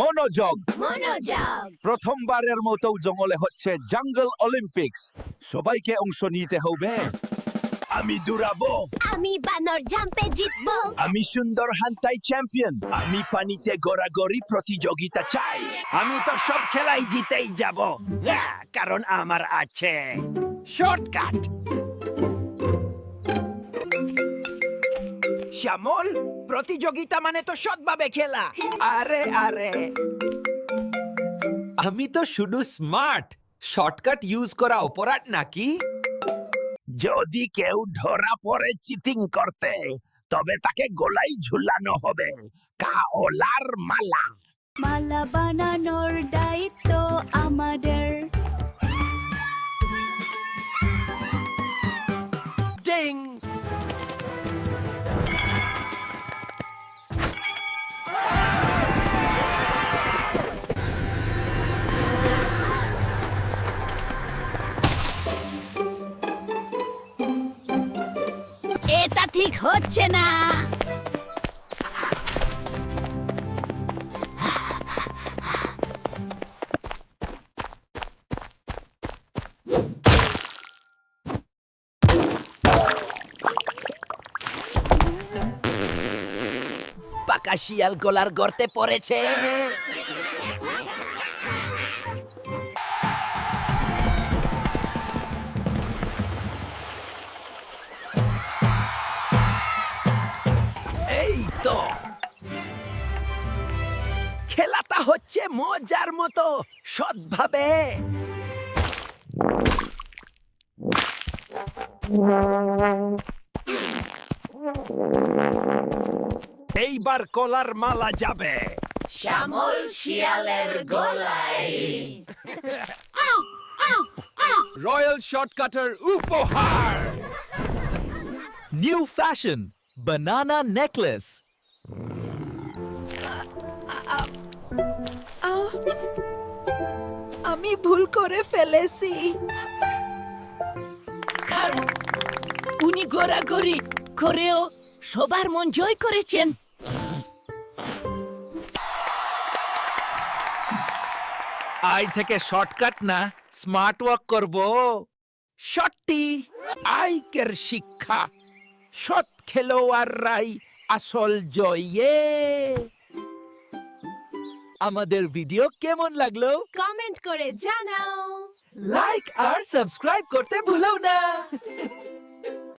মনোযোগ মনোযোগ। প্রথমবারের মতো জঙ্গলে হচ্ছে জঙ্গল অলিম্পিক্স সবাইকে অংশ নিতে হবে আমি দৌড়াবো আমি বানর জাম্পে জিতবো। আমি সুন্দর হান্তাই চ্যাম্পিয়ন আমি পানিতে গড়াগড়ি প্রতিযোগিতা চাই আমি তো সব খেলাই জিতেই যাব কারণ আমার আছে শর্টকাট। শ্যামল, প্রতিযোগিতা মানে তো সৎভাবে খেলা। আরে আরে আমি তো শুধু স্মার্ট শর্টকাট ইউজ করা অপরাধ নাকি যদি কেউ ধরা পড়ে চিটিং করতে তবে তাকে গলায় ঝুলানো হবে কাওলার মালা মালা বানানোর দায়িত্ব আমাদের। ডিং। এটা ঠিক হচ্ছে না। পাকা শিয়াল গলার গর্তে পড়েছে। এই তো খেলাটা হচ্ছে মজার মতো সৎভাবে। এইবার কলার মালা যাবে শ্যামল শিয়ালের গলায়। রয়্যাল শর্টকাটার উপহার নিউ ফ্যাশন বানানা নেকলেস আমি ভুল করে ফেলেছি। উনি গড়াগড়ি করেও সবার মন জয় করেছেন। আজ থেকে শর্টকাট না স্মার্ট ওয়ার্ক করব সত্যি আইকের শিক্ষা সৎ খেলোয়াড়রাই আসল জয়ে। আমাদের ভিডিও কেমন লাগলো কমেন্ট করে জানাও। লাইক আর সাবস্ক্রাইব করতে ভুলো না